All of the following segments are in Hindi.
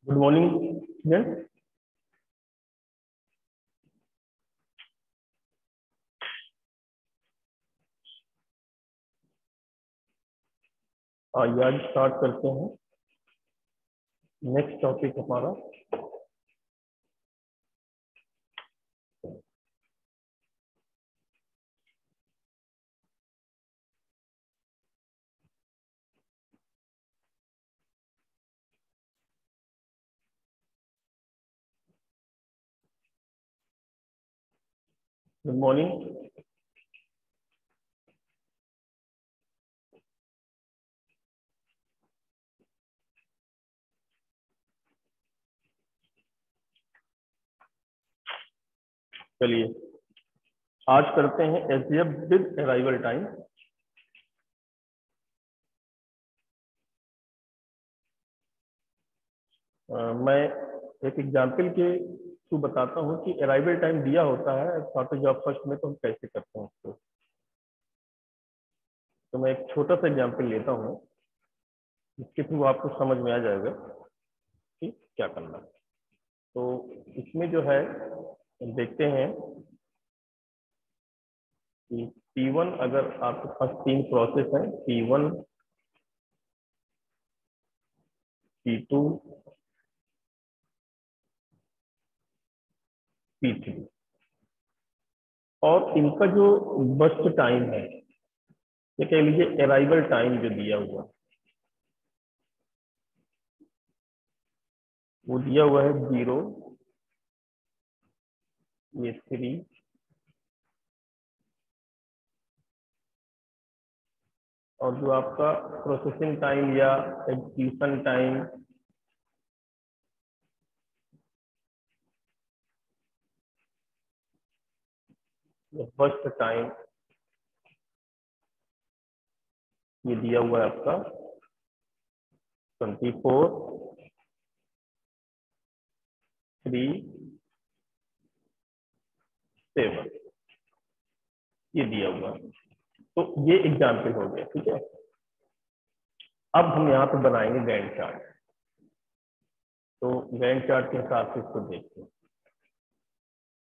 Good morning student. आइए आज स्टार्ट करते हैं। नेक्स्ट टॉपिक हमारा गुड मॉर्निंग। चलिए आज करते हैं एसडीएफ विद अराइवल टाइम। मैं एक एग्जाम्पल के थ्रू बताता हूँ कि अराइवल टाइम दिया होता है शॉर्टेज ऑफ फर्स्ट में, तो हम कैसे करते हैं उसको। तो मैं एक छोटा सा एग्जाम्पल लेता हूँ जिसके थ्रू आपको समझ में आ जाएगा कि क्या करना है। तो इसमें जो है देखते हैं कि P1 अगर आपके पास तीन प्रोसेस है, P1, P2, P3, और इनका जो बर्स्ट टाइम है, ये कह लीजिए अराइवल टाइम जो दिया हुआ, वो दिया हुआ है 0, ये 3, और जो आपका प्रोसेसिंग टाइम या एग्जीक्यूशन टाइम या बर्स्ट टाइम, ये दिया हुआ है आपका 24, 3, 7, ये दिया हुआ है। तो ये एग्जाम्पल हो गया, ठीक है। अब हम यहाँ पे बनाएंगे गैंट चार्ट। तो गैंट चार्ट के हिसाब से इसको देखते हैं।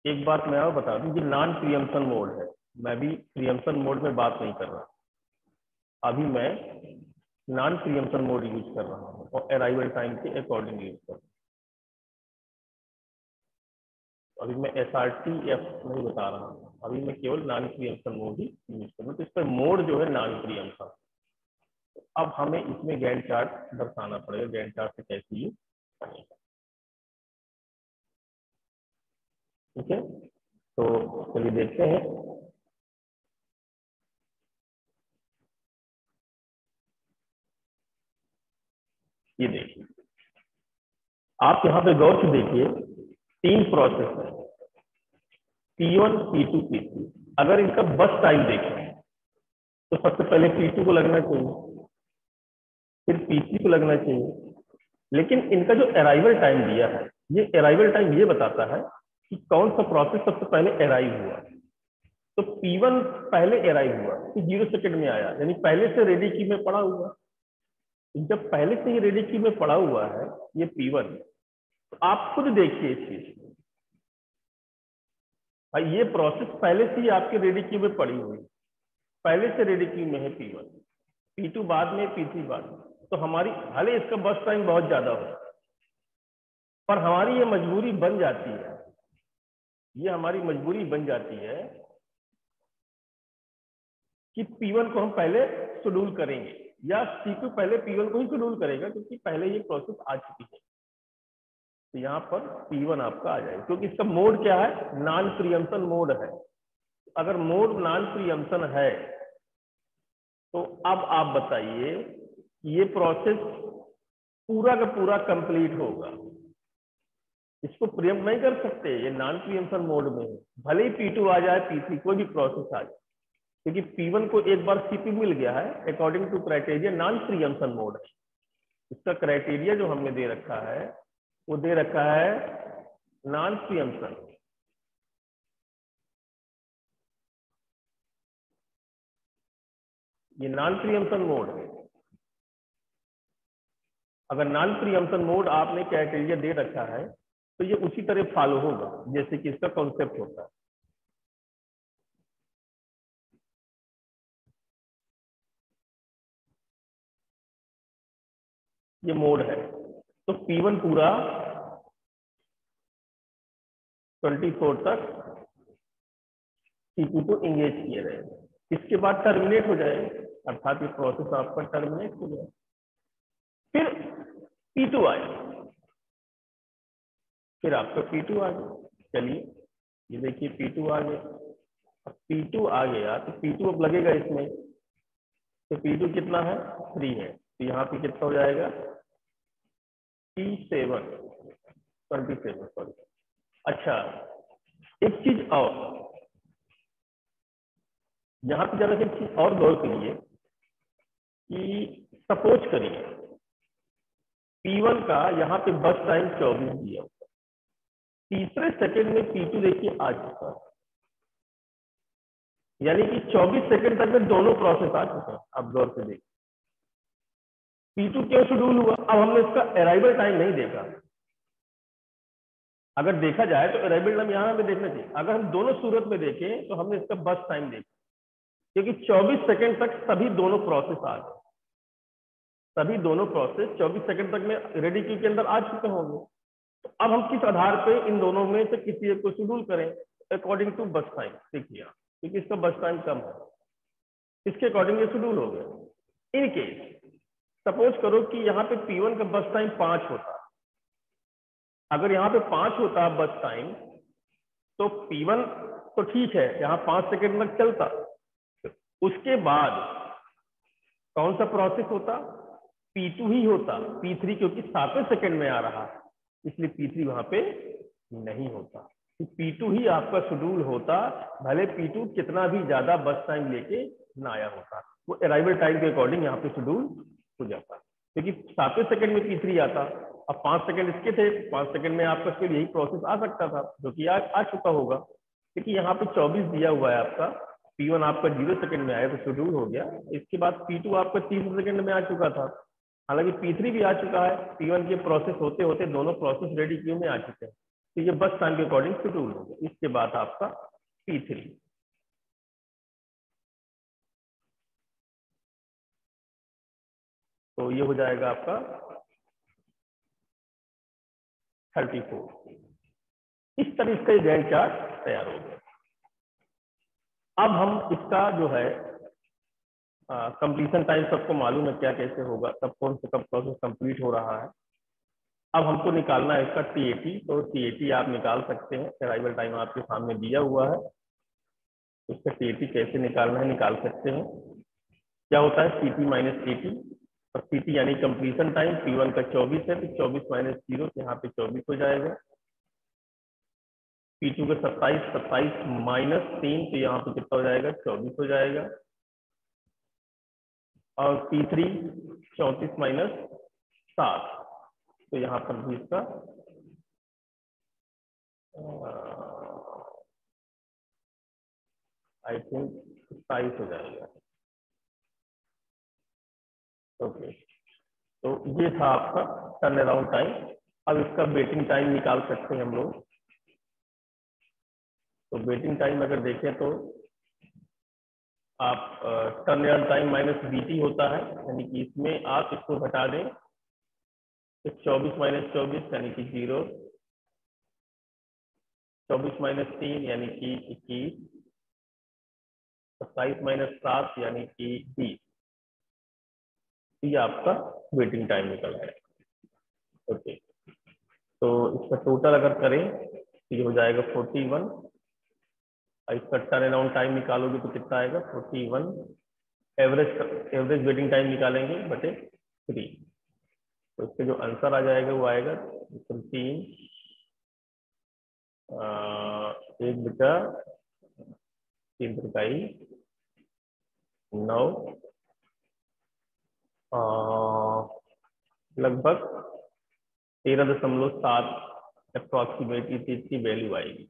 एक बात मैं आपको बता दूं, ये नॉन प्रियम्पशन मोड है। मैं भी प्रियम्पशन मोड में बात नहीं कर रहा, अभी मैं नॉन प्रियम्पशन मोड यूज कर रहा हूँ और अराइवल टाइम के अकॉर्डिंग यूज कर रहा हूँ। अभी मैं SRTF नहीं बता रहा हूँ, अभी मैं केवल नॉन प्रियम्पशन मोड ही यूज कर रहा हूँ। तो इसका मोड जो है नॉन प्रियम्पशन। अब हमें इसमें गैंट चार्ट दर्शाना पड़ेगा, गैंट चार्ट से कैसे यूज बनेगा, ठीक है। तो चलिए देखते हैं। ये देखिए, आप यहाँ पे गौर से देखिए, तीन प्रोसेस है, P1, P2, P3। अगर इनका बस टाइम देखें तो सबसे पहले P2 को लगना चाहिए, फिर P3 को लगना चाहिए। लेकिन इनका जो अराइवल टाइम दिया है, ये अराइवल टाइम ये बताता है कि कौन सा प्रोसेस सबसे पहले अराइव हुआ। तो P1 पहले अराइव हुआ तो 0 सेकंड में आया, यानी पहले से रेडी क्यू में पड़ा हुआ। जब पहले से ही रेडी क्यू में पड़ा हुआ है ये P1, तो आप खुद देखिए इस चीज को। भाई ये प्रोसेस पहले से ही आपके रेडी क्यू में पड़ी हुई, पहले से रेडी क्यू में है P1, P2 बाद में, P3 बाद में। तो हमारी भले इसका बस टाइम बहुत ज्यादा हो, पर हमारी ये मजबूरी बन जाती है, ये हमारी मजबूरी बन जाती है कि P1 को हम पहले शेड्यूल करेंगे, या C2 पहले P1 को ही शेड्यूल करेगा क्योंकि पहले ये प्रोसेस आ चुकी है। तो यहाँ पर P1 आपका आ जाएगा, क्योंकि इसका मोड क्या है, नॉन प्रियम्पशन मोड है। अगर मोड नॉन प्रियम्पशन है तो अब आप बताइए ये प्रोसेस पूरा का पूरा कंप्लीट होगा, इसको प्रियम्प नहीं कर सकते, ये नॉन प्रियम्पशन मोड में है। भले ही P2 आ जाए, P3 कोई भी प्रोसेस आ जाए, क्योंकि P1 को एक बार CPU मिल गया है according to criteria non preemption mode है। इसका क्राइटेरिया जो हमने दे रखा है वो दे रखा है नॉन प्रियम्पशन। ये नॉन प्रियम्पशन मोड है। अगर नॉन प्रीएम्पशन मोड आपने क्राइटेरिया दे रखा है तो ये उसी तरह फॉलो होगा जैसे कि इसका कॉन्सेप्ट होता है। ये मोड है तो P1 पूरा 24 तक P2 को इंगेज किए रहेगा, इसके बाद टर्मिनेट हो जाएगा, अर्थात ये प्रोसेस आपका टर्मिनेट हो जाएगा। फिर P2 आए, फिर आपका P2 आ गया। चलिए ये देखिए P2 आ गया। अब P2 आ गया तो P2 अब लगेगा इसमें, तो P2 कितना है 3 है, तो यहाँ पे कितना हो जाएगा P7 27 सॉरी। अच्छा एक चीज और यहाँ पे जरा एक चीज और गौर करिए कि सपोज करिए P1 का यहाँ पे बस टाइम 24 दिया होगा, तीसरे सेकंड में P2 देखिए आ चुका है, यानी कि 24 सेकंड तक में दोनों प्रोसेस आ चुके हैं। अब गौर से देखिए P2 क्यों शेड्यूल हुआ, अब हमने इसका अराइवल टाइम नहीं देखा। अगर देखा जाए तो अराइवल टाइम यहाँ पे देखना चाहिए, अगर हम दोनों सूरत में देखें तो हमने इसका बस टाइम देखा, क्योंकि 24 सेकंड तक सभी दोनों प्रोसेस आ गए, सभी दोनों प्रोसेस 24 सेकंड तक में रेडी क्यू के अंदर आ चुके होंगे। तो अब हम किस आधार पे इन दोनों में से किसी एक को शेड्यूल करें अकॉर्डिंग टू बस टाइम। देखिए क्योंकि इसका बस टाइम कम है, इसके अकॉर्डिंग ये शेड्यूल हो गया। इन केस सपोज करो कि यहाँ पे P1 का बस टाइम 5 होता, अगर यहाँ पे 5 होता बस टाइम तो P1 तो ठीक है यहाँ 5 सेकंड तक चलता, उसके बाद कौन सा प्रोसेस होता P2 ही होता, P3 क्योंकि 7वें सेकंड में आ रहा इसलिए P3 वहां पे नहीं होता, तो P2 ही आपका शेड्यूल होता, भले P2 कितना भी ज्यादा बस टाइम लेके ना आया होता, वो अराइवल टाइम के अकॉर्डिंग यहाँ पे शेड्यूल हो जाता, क्योंकि 7वें सेकंड में P3 आता। अब 5 सेकंड इसके थे, 5 सेकंड में आपका फिर यही प्रोसेस आ सकता था जो कि आ चुका होगा, क्योंकि यहाँ पे 24 दिया हुआ है आपका, P1 आपका 0 सेकंड में आया तो शेड्यूल हो गया। इसके बाद P2 आपका 30 सेकंड में आ चुका था, हालांकि P3 भी आ चुका है, P1 के प्रोसेस होते होते दोनों प्रोसेस रेडी क्यू में आ चुके हैं, तो ये बस टाइम के अकॉर्डिंग शेड्यूल हो गया। इसके बाद आपका P3, तो ये हो जाएगा आपका 34। इस तरह इसका गैंट चार्ट तैयार हो गया। अब हम इसका जो है कंप्लीशन टाइम सबको मालूम है क्या कैसे होगा, कब कौन से कब प्रोसेस कंप्लीट हो रहा है। अब हमको निकालना है इसका TAT, तो TAT आप निकाल सकते हैं, अराइवल टाइम आपके सामने दिया हुआ है, इसका TAT कैसे निकालना है निकाल सकते हैं। क्या होता है CT माइनस AT, और CT यानी कंप्लीशन टाइम P1 का 24 है, तो 24 माइनस 0 यहाँ पे 24 हो जाएगा। P2 का 27, 27 माइनस 3 तो यहाँ पे कितना हो जाएगा 24 हो जाएगा, और P3 34 माइनस 7 तो यहाँ पर भी इसका आई थिंक 27 हो जाएगा। ओके, तो ये था आपका टर्न अराउंड टाइम। अब इसका वेटिंग टाइम निकाल सकते हैं हम लोग। तो वेटिंग टाइम अगर देखें तो आप turn around time minus BT होता है, यानी कि इसमें आप इसको घटा दें तो 24 माइनस 24 यानी कि 0, 24 माइनस 3 यानी कि 21, 27 माइनस 7 यानी कि 20, ये आपका वेटिंग टाइम निकल आएगा। ओके, तो इसका टोटल अगर करें तो ये हो जाएगा 41, और इसका टर्न अराउंड टाइम निकालोगे तो कितना आएगा 41, एवरेज वेटिंग टाइम निकालेंगे बटे 3, तो इसका जो आंसर आ जाएगा वो आएगा 3, 1 बचा 3 त्रिकाई 9, लगभग 13.7 अप्रोक्सीमेटली इसकी वैल्यू आएगी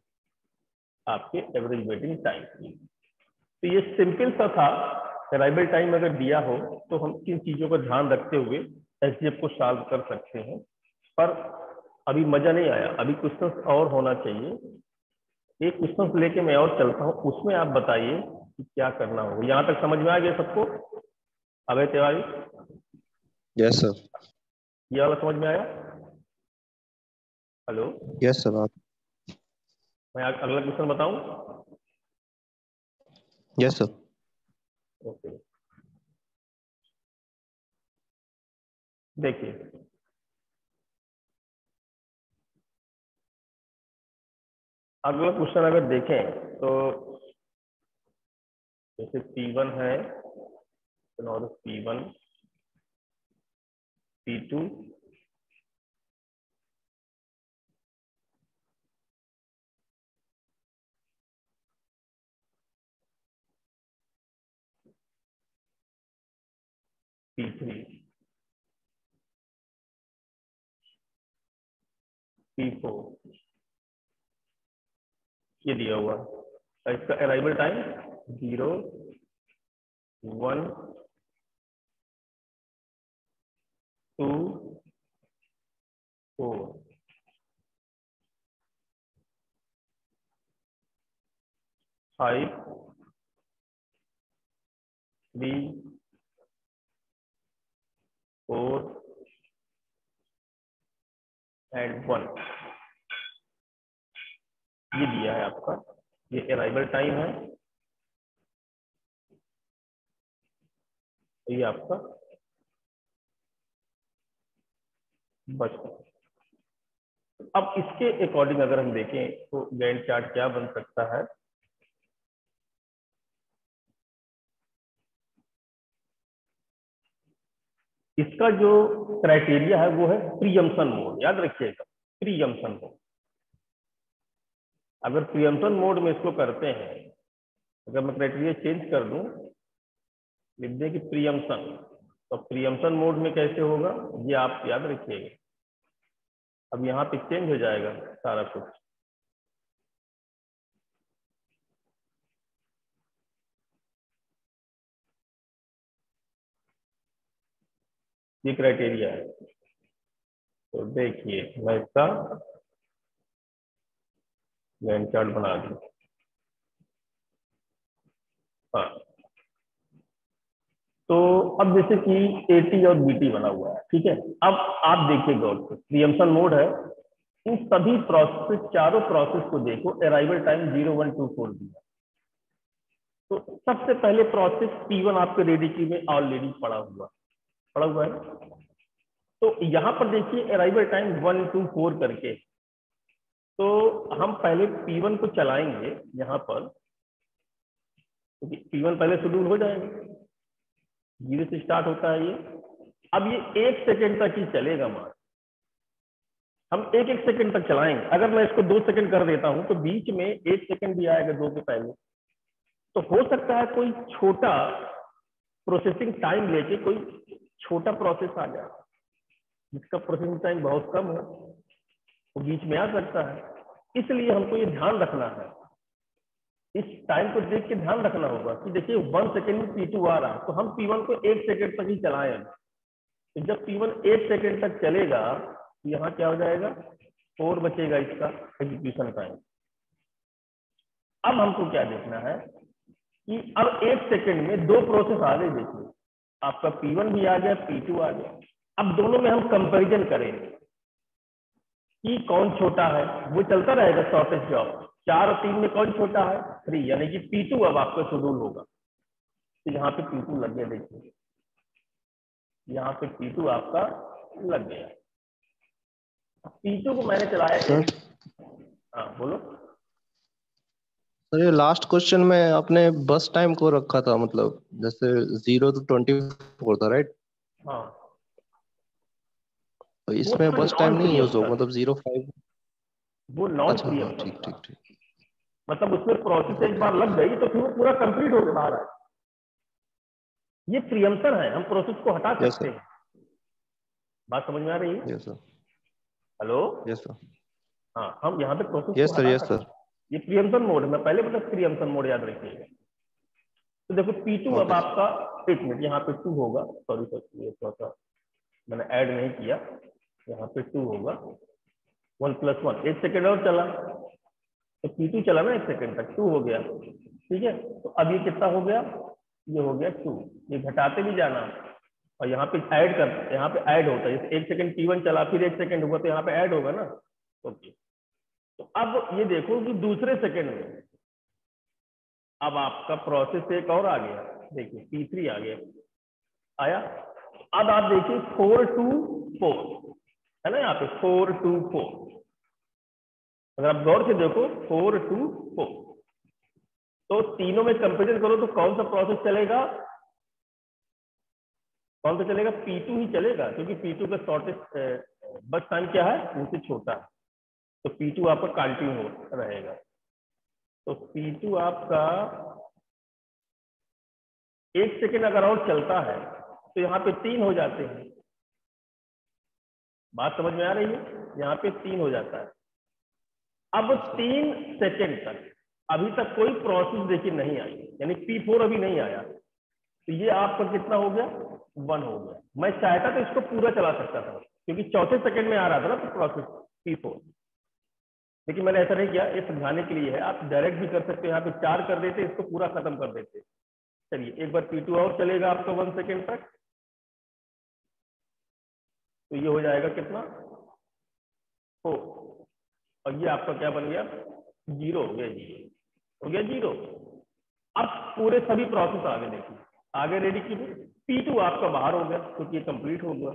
आपके एवरेज वेटिंग टाइम की। तो ये सिंपल सा था। अराइवल टाइम अगर दिया हो तो हम किन चीजों का ध्यान रखते हुए एसडीएफ को सॉल्व कर सकते हैं, पर अभी मजा नहीं आया, अभी क्वेश्चन और होना चाहिए। एक क्वेश्चन लेके मैं और चलता हूँ, उसमें आप बताइए कि क्या करना होगा। यहाँ तक समझ में आ गया सबको? अभय तिवारी, यस सर। ये वाला समझ में आया? Hello, yes sir. आप मैं अगला क्वेश्चन बताऊं? Yes sir. ओके, देखिए अगला क्वेश्चन अगर देखें तो जैसे P1 है और P1 P2 P3 P4 ये दिया हुआ है। इसका अराइवल टाइम 0 1 2 4 5 3 4 एंड 1 ये दिया है आपका, ये अराइवल टाइम है, ये आपका बस। अब इसके अकॉर्डिंग अगर हम देखें तो गैंट चार्ट क्या बन सकता है? इसका जो क्राइटेरिया है वो है प्रीएम्पशन मोड, याद रखिएगा प्रीएम्पशन मोड। अगर प्रीएम्पशन मोड में इसको करते हैं, अगर मैं क्राइटेरिया चेंज कर दूं, लिख दें कि प्रीएम्पशन, तो प्रीएम्पशन मोड में कैसे होगा ये आप याद रखिएगा। अब यहाँ पे चेंज हो जाएगा सारा कुछ। ये क्राइटेरिया है, तो देखिए मैं इसका गैंट चार्ट बना दूं। हाँ, तो अब जैसे कि एटी और बीटी बना हुआ है, ठीक है। अब आप देखिए गौर से, प्रीएम्पशन मोड है, इन सभी प्रोसेस, चारों प्रोसेस को देखो, अराइवल टाइम 0 1 2 4 दिया। तो सबसे पहले प्रोसेस P1 आपके रेडी क्यू में ऑलरेडी पड़ा हुआ है। तो यहाँ पर देखिए अराइवल टाइम 1 2 4 करके, तो हम पहले P1 को चलाएंगे यहाँ पर, क्योंकि P1 पहले शेड्यूल हो जाएगा, 0 से स्टार्ट होता है ये। अब ये 1 सेकेंड तक ही चलेगा मान, हम 1 1 सेकेंड तक चलाएंगे। अगर मैं इसको 2 सेकेंड कर देता हूं तो बीच में 1 सेकेंड भी आएगा 2 के पहले, तो हो सकता है कोई छोटा प्रोसेसिंग टाइम लेके कोई छोटा प्रोसेस आ जाए जिसका प्रोसेसिंग टाइम बहुत कम हो, वो बीच में आ सकता है। इसलिए हमको ये ध्यान रखना है, इस टाइम को देख के ध्यान रखना होगा कि देखिए 1 सेकेंड में P2 आ रहा है, तो हम P1 को 1 सेकेंड तक ही चलाएं। तो जब P1 1 सेकेंड तक चलेगा तो यहाँ क्या हो जाएगा, 4 बचेगा इसका एग्जीक्यूशन टाइम। अब हमको क्या देखना है कि अब 1 सेकेंड में 2 प्रोसेस आ गए, देखिए आपका P1 भी आ गया, P2 आ गया। अब दोनों में हम कंपैरिजन करेंगे कि कौन छोटा है, वो चलता रहेगा शॉर्टेस्ट जॉब। 4 और 3 में कौन छोटा है, 3, यानी कि P2 अब आपका शेड्यूल होगा। तो यहाँ पे P2 लग गया, देखिए यहाँ पे P2 आपका लग गया। P2 को मैंने चलाया सर। हाँ बोलो। सर ये लास्ट क्वेश्चन में आपने बस टाइम को रखा था, मतलब जैसे 0 to 24 था, राइट? हाँ, तो वो इसमें था बस टाइम नॉन नहीं यूज होगा, प्रीएम्पशन, मतलब 0 5। वो नॉन अच्छा हाँ, प्रीएम्पशन ठीक था। ठीक ठीक। मतलब उसमें प्रोसेस एक ओके। बार लग गई तो फिर वो पूरा कंप्लीट होकर आ रहा है। ये प्रीएम्पशन है, हम प्रोसेस को हटा यस सकते सर। हैं। बात समझ में आ रही है? Yes sir. Hello, yes sir. हाँ, हम यहाँ पे प्रोसेस को यस सर। हटा यस सकते सर। हैं। ये प्रीएम्पशन मोड में पहले मतलब प्रीएम्पशन मोड याद रखिएगा। तो देखो P2 अब ओके सर। आपका, 1 मिनट यहाँ पे 2 होगा, सॉरी सर ये थोड़ा सा मैंने ऐड नहीं किया, यहाँ पे 2 होगा, 1 + 1, 1 सेकेंड और चला तो P2 चला ना 1 सेकेंड तक, 2 हो गया। ठीक है, तो अब ये कितना हो गया, ये हो गया 2। ये घटाते भी जाना और यहाँ पे ऐड कर, यहाँ पे ऐड होता है, जैसे 1 सेकेंड T1 चला फिर 1 सेकेंड हुआ तो यहाँ पे ऐड होगा ना। ओके, तो अब ये देखो कि दूसरे सेकेंड में अब आपका प्रोसेस एक और आ गया, देखिए P3 आ गया, आया। अब आप देखिए 4 to 4 है ना, यहाँ पे 4 to 4, अगर आप गौर से देखो 4 to 4, तो तीनों में कंपेरिजन करो तो कौन सा प्रोसेस चलेगा, कौन सा चलेगा, P2 ही चलेगा, क्योंकि P2 का शॉर्टेस्ट बस टाइम क्या है, उनसे छोटा है, तो P2 आपका कंटिन्यू रहेगा। तो P2 आपका 1 सेकेंड अगर और चलता है तो यहाँ पे 3 हो जाते हैं, बात समझ में आ रही है, यहाँ पे 3 हो जाता है। अब 3 सेकेंड तक अभी तक कोई प्रोसेस देखिए नहीं आई, यानी P4 अभी नहीं आया, तो ये आपका कितना हो गया, 1 हो गया। मैं चाहता तो इसको पूरा चला सकता था, क्योंकि चौथे सेकंड में आ रहा था ना तो प्रोसेस P4, लेकिन मैंने ऐसा नहीं किया, ये समझाने के लिए है। आप डायरेक्ट भी कर सकते हो, यहाँ पे 4 कर देते, इसको पूरा खत्म कर देते। चलिए एक बार P2 और चलेगा आपका 1 सेकेंड तक, तो ये हो जाएगा कितना, 4, और ये आपका क्या बन गया, 0 हो गया, 0 हो गया, 0। अब पूरे सभी प्रोसेस आगे देखिए, आगे रेडी कीजिए। P2 आपका बाहर हो गया क्योंकि ये कंप्लीट हो गया।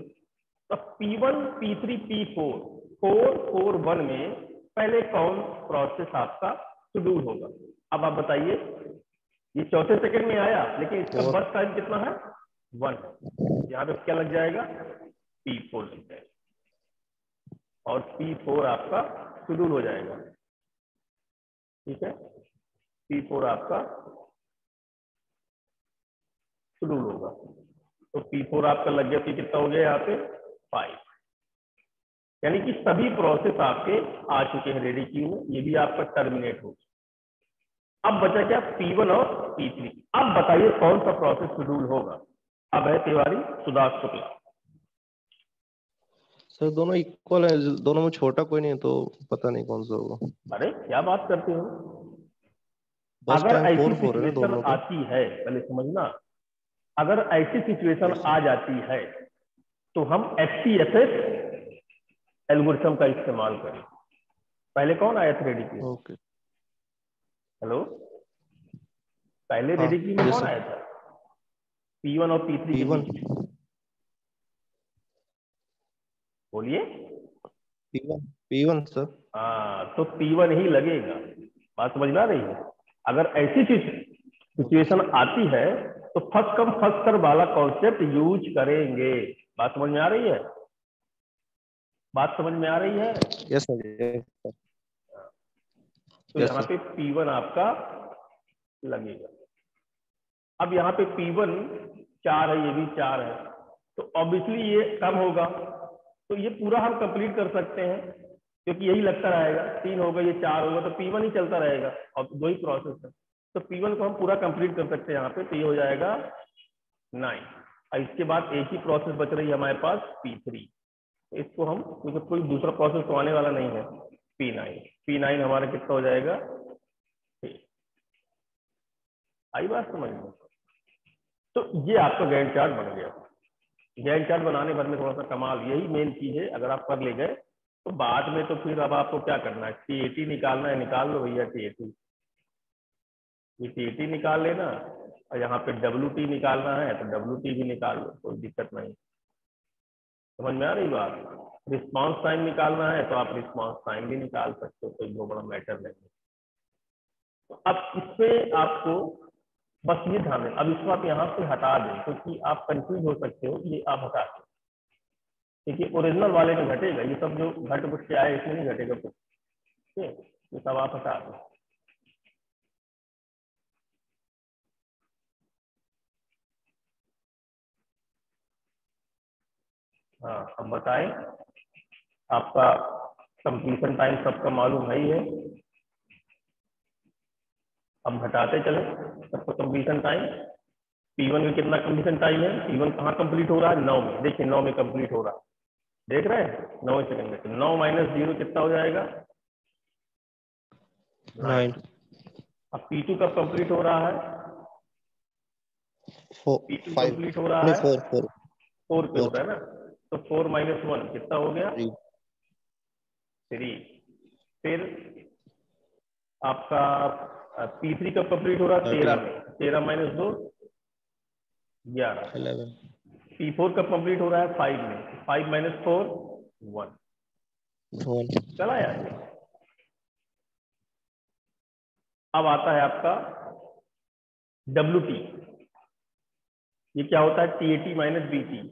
तो P1 P3 P4 4 4 1 में पहले कौन प्रोसेस आपका शेड्यूल होगा। अब आप बताइए, ये चौथे सेकंड में आया लेकिन इसका बस टाइम कितना है, 1, यहाँ पे क्या लग जाएगा, P4 लग जाएगा, और P4 आपका शेड्यूल हो जाएगा। ठीक है, P4 आपका शेड्यूल होगा, तो P4 आपका लग गया, तो कितना हो गया यहाँ पे 5, यानी कि सभी प्रोसेस आपके आ चुके हैं रेडी क्यू में, ये भी आपका टर्मिनेट हो गया। अब बचा क्या, P1 और P3। अब बताइए कौन सा प्रोसेस शेड्यूल होगा। अब है तिवारी सुदास शुक्ला। सर दोनों इक्वल है, दोनों में छोटा कोई नहीं है, तो पता नहीं कौन सा होगा। अरे क्या बात करते हो, बस अगर टाइम ऐसी 4 4 है ना सिचुएशन दोनों का। आती है, पहले समझना, अगर ऐसी सिचुएशन आ जाती है तो हम FCFS एल्गोरिथम का इस्तेमाल करें। पहले कौन आया था रेडी क्यू, ओके, हेलो, पहले हाँ रेडी क्यू में यस कौन सर। आया था, P1 और P3 के P1 बीच में, बोलिए। P1 sir. हाँ, तो P1 ही लगेगा, बात समझ में आ रही है। अगर ऐसी सिचुएशन आती है तो फर्स्ट कम फर्स्ट सर्व वाला कॉन्सेप्ट यूज करेंगे, बात समझ में आ रही है, बात समझ में आ रही है। Yes sir. तो यहाँ पे P1 आपका लगेगा। अब यहाँ पे P1 4 है, ये भी 4 है, तो ऑब्वियसली ये कम होगा, तो ये पूरा हम कंप्लीट कर सकते हैं क्योंकि यही लगता रहेगा, 3 होगा ये 4 होगा, तो P1 ही चलता रहेगा और 2 ही प्रोसेस है, तो P1 को हम पूरा कंप्लीट कर सकते हैं यहाँ पे, तो ये हो जाएगा 9। और इसके बाद एक ही प्रोसेस बच रही है हमारे पास P3, इसको हम, क्योंकि कोई दूसरा प्रोसेस तो आने वाला नहीं है, P9 हमारा कितना हो जाएगा, आई बात समझ में। तो ये आपका गैंट चार्ट बन गया। गैंट चार्ट बनाने भर में थोड़ा सा कमाल, यही मेन चीज है, अगर आप कर ले गए तो बाद में तो फिर अब आपको क्या करना है, TAT निकालना है, निकाल लो भैया TAT, ये TAT निकाल लेना, और यहाँ पे WT निकालना है तो WT भी निकाल लो, कोई दिक्कत नहीं। समझ में आ रही बात। रिस्पॉन्स टाइम निकालना है तो आप रिस्पॉन्स टाइम भी निकाल सकते हो, कोई बहुत बड़ा मैटर नहीं। तो अब इससे आपको बस ये ध्यान दें, अब इसको आप यहाँ से हटा दें क्योंकि आप कंफ्यूज हो सकते हो, ये आप हटा दें क्योंकि ओरिजिनल वाले में घटेगा, ये सब जो घट बुट के आए इसमें नहीं घटेगा कुछ, ठीक है, ये सब आप हटा दें। हाँ, अब बताएं, आपका कंप्लीशन टाइम सबका मालूम है ही है, अब घटाते चले सबका कंप्लीशन टाइम। P1 में कितना कंप्लीशन टाइम है? P1 कहाँ कंप्लीट हो रहा है? 9 में। देखिए 9 में कंप्लीट हो रहा है, देख रहे हैं 9 सेकंड में। 9 माइनस 0 कितना हो जाएगा? 9। 9 अब P2 कब कंप्लीट हो रहा है? 4 P2 5 कंप्लीट हो रहा नहीं है 4 4 4 पे हो 4 रहा है ना, तो 4 माइनस 1 कितना हो गया? 3 3। फिर आपका P3 कब कंप्लीट हो रहा है? 13 13 में। 13 माइनस 2 11। 11 P4 कब कंप्लीट हो रहा है? 5 में। 5 माइनस 4 1। 1 चला यार। अब आता है आपका WT। ये क्या होता है? TAT minus BT।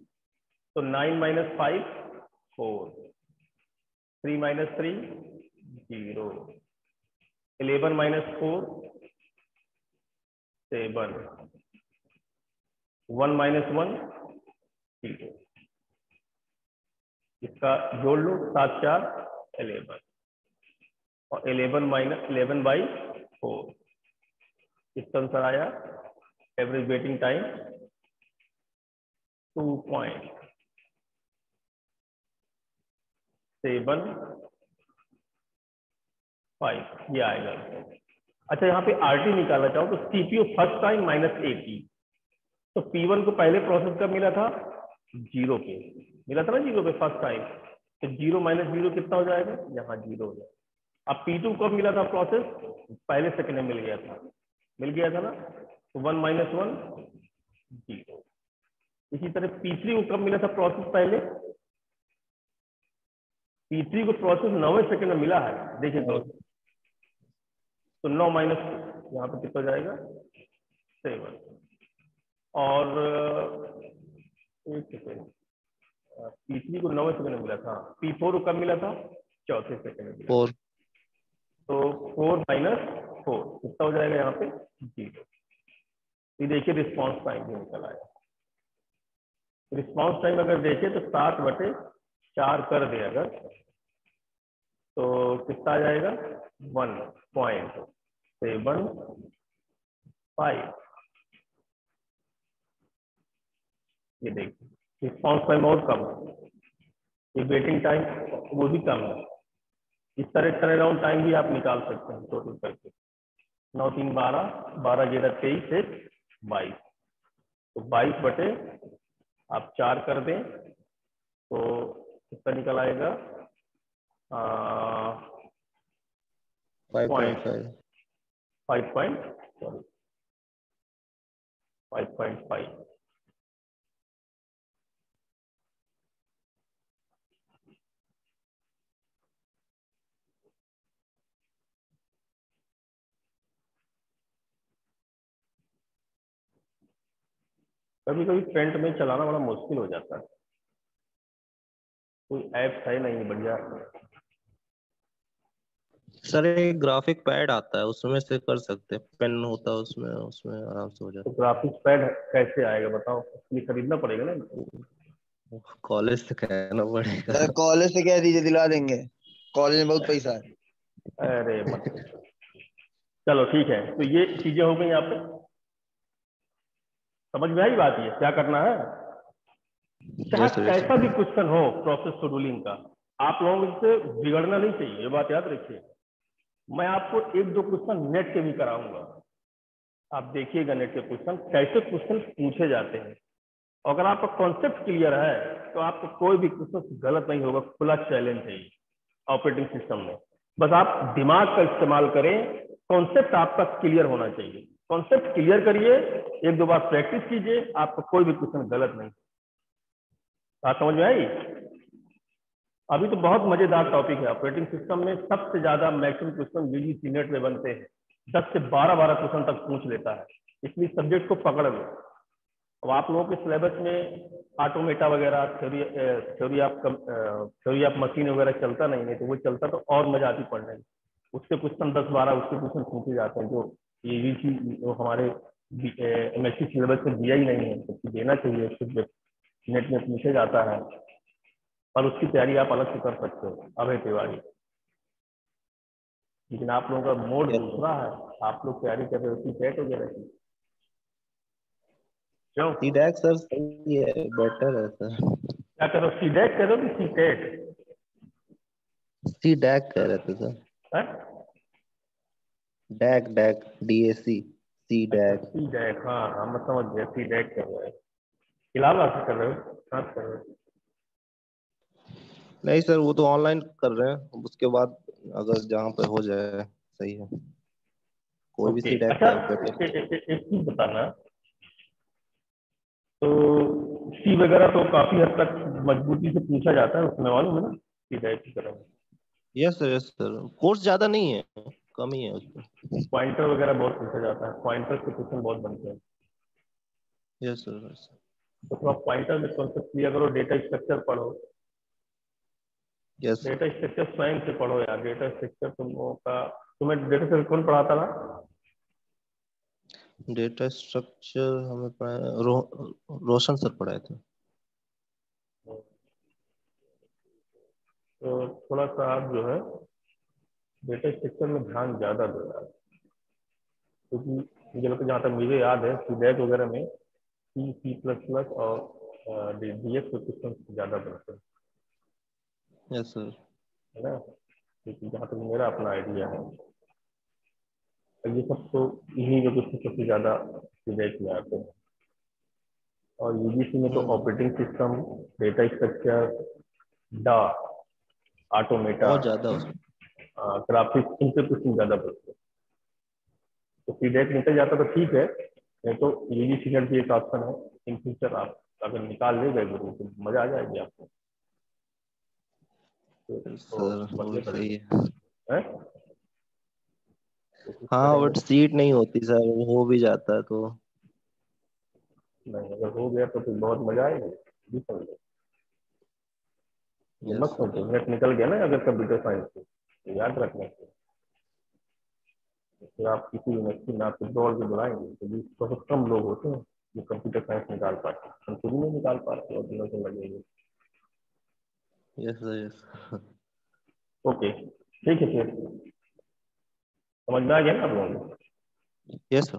तो 9 माइनस 5 4, 3 माइनस 3 0, 11 माइनस 4 7, 1 माइनस 1 0। इसका जोड़ लो, 7 4 11, और 11 माइनस 11 बाई 4। इसका आंसर आया एवरेज वेटिंग टाइम 2.75 ये आएगा। अच्छा, यहाँ पे RT निकालना चाहो तो CPU first time minus AT। तो P1 को पहले प्रोसेस कब मिला था? 0 पे मिला था ना, 0 पे फर्स्ट टाइम। तो 0 माइनस 0 कितना हो जाएगा? यहाँ 0 हो जाएगा। अब P2 कब मिला था प्रोसेस? पहले सेकंड में मिल गया था ना, तो 1 माइनस 1 0। इसी तरह P3 को कब मिला था प्रोसेस? पहले P3 को प्रोसेस 9वें सेकंड में मिला है, देखिए दोस्तों। तो 9 माइनस यहाँ पे कितना जाएगा? 7। और एक सेकेंड, P3 को 9वें सेकंड में मिला था। P4 को कब मिला था? चौथे सेकंड में मिला था। 4 तो 4 माइनस 4 कितना हो जाएगा यहाँ पे? 0। ये देखिए रिस्पॉन्स टाइम भी निकल आया। रिस्पॉन्स टाइम अगर देखें तो 7/4 कर दे अगर, तो कितना आ जाएगा? 1.75। ये देखिए रिस्पॉन्स टाइम और कम है, ये वेटिंग टाइम वो भी कम है। इस तरह टर्न अराउंड टाइम भी आप निकाल सकते हैं टोटल करके। 9 3 12, 12 जेड़ा 23 से 22, तो 22 आप 4 कर दें तो कितना निकल आएगा? 5.5 5.5। कभी कभी फ्रंट में चलाना बड़ा मुश्किल हो जाता है, कोई ऐप है नहीं बढ़िया। सर एक ग्राफिक पैड आता है उसमें से कर सकते हैं, पेन होता है उसमें उसमें आराम से हो तो जाता ग्राफिक्स पैड कैसे आएगा बताओ? ये खरीदना पड़ेगा ना। है। कॉलेज से कहना पड़ेगा। सर कॉलेज से कह दीजिए, दिला देंगे। कॉलेज में बहुत पैसा है। अरे मत, चलो ठीक है। तो ये चीजें हो गई, यहाँ पे समझ में आई बात? ये क्या करना है, चाहे यस सर यस कैसा भी सर। क्वेश्चन हो प्रोसेस शेड्यूलिंग का, आप लोगों से बिगड़ना नहीं चाहिए, ये बात याद रखिए। मैं आपको 1-2 क्वेश्चन नेट के भी कराऊंगा, आप देखिएगा नेट के क्वेश्चन कैसे क्वेश्चन पूछे जाते हैं। अगर आपका कॉन्सेप्ट क्लियर है तो आपको कोई भी क्वेश्चन गलत नहीं होगा। खुला चैलेंज है ये ऑपरेटिंग सिस्टम में। बस आप दिमाग का इस्तेमाल करें, कॉन्सेप्ट आपका क्लियर होना चाहिए। कॉन्सेप्ट क्लियर करिए, 1-2 बार प्रैक्टिस कीजिए, आपको कोई भी क्वेश्चन गलत नहीं। बात समझ में आई? अभी तो बहुत मजेदार टॉपिक है। ऑपरेटिंग सिस्टम में सबसे ज्यादा मैक्सिमम क्वेश्चन यूजीसी नेट में बनते हैं, 10 से 12 क्वेश्चन तक पूछ लेता है, इसलिए सब्जेक्ट को पकड़ लो। अब आप लोगों के सिलेबस में ऑटोमेटा वगैरह थ्योरी ऑफ मशीन वगैरह चलता नहीं है, तो वो चलता तो और मजा आती पढ़ने में। उससे क्वेश्चन 10-12 उसके क्वेश्चन पूछे जाते हैं, जो यूजीसी वो हमारे MSc सिलेबस में दिया ही नहीं है, तो देना चाहिए। उसको नेट में पूछे जाता है, और उसकी तैयारी आप अलग से कर सकते हो अभय तिवारी। लेकिन आप लोगों का मोड यस सर। दूसरा है, आप लोग तैयारी कर रहे हो CTET वगैरह की। क्यों सीडैक सर सही है, बेटर है सर। क्या करो, सीडेट करो कि सीटेट सीडैक कह रहे थे सर। है? डैक डैक डीएसी अच्छा सीडैक। सीडेट, हाँ हाँ मैं समझ गया, सीडेट कर रहे हो, इलाहाबाद से कर रहे हो, कहाँ से कर रहे हो? नहीं सर, वो तो ऑनलाइन कर रहे हैं, उसके बाद अगर जहाँ पे हो जाए सही है। कोई भी ओके सीडैक अच्छा, का बेटर। एक चीज बताना, तो सी वगैरह तो काफी हद तक मजबूती से पूछा जाता है उसमें, मालूम है ना, सीडेट की तरह यस सर, कोर्स ज्यादा नहीं है, कम ही है उसमें। पॉइंटर वगैरह बहुत पूछा जाता है, पॉइंटर से क्वेश्चन बहुत बनते हैं। Yes sir. तो थोड़ा पॉइंटर में कॉन्सेप्ट क्लियर करो, डेटा स्ट्रक्चर पढ़ो, यस डेटा स्ट्रक्चर स्वयं से पढ़ो यार, डेटा स्ट्रक्चर तुम लोगों का, तुम्हें डेटा स्ट्रक्चर कौन पढ़ाता था? डेटा स्ट्रक्चर हमें रोशन सर पढ़ाए थे। तो थोड़ा सा आप जो है डेटा स्ट्रक्चर में ध्यान ज्यादा दो यार, क्योंकि मुझे लगता है जहाँ तक मुझे याद है सीडेट वगैरह में सी सी प्लस प्लस और डी एस क्वेश्चन ज्यादा बनते हैं, यस सर। है ना, क्योंकि जहाँ तक मेरा अपना आइडिया है, और ये सब तो इन्हीं में कुछ सबसे ज्यादा सीडेट में आते हैं। और यूजीसी में तो हम्म। ऑपरेटिंग सिस्टम, डेटा स्ट्रक्चर, डा, ऑटोमेटा, बहुत ज्यादा उसमें। ग्राफिक्स, इनसे कुछ नहीं ज्यादा पड़ते। तो सीडेट निकल जाता तो ठीक है, नहीं तो यूजीसी का भी एक ऑप्शन है, इन फ्यूचर आप अगर निकाल ले गए जरूर तो मजा आ जाएगी आपको। सर तो वो भी बढ़िया सही बढ़िया है। है, कोशिश हाँ करेंगे। बट सीट नहीं होती सर, हो भी जाता है तो। नहीं अगर हो गया तो फिर बहुत मजा आएगी, भी समझो। तो यस मत सर। सोचो, नेट निकल गया ना अगर कंप्यूटर साइंस से, तो याद रखना चाहिए। फिर आप किसी यूनिवर्सिटी में आपको दौड़ के बुलाएंगे तो बहुत कम लोग होते हैं जो कंप्यूटर साइंस निकाल पाते हैं, हम खुद नहीं निकाल पाते और दिनों से लगेंगे। Yes sir yes. ओके ठीक है, फिर समझ में आ गया ना आप लोगों को? Yes sir.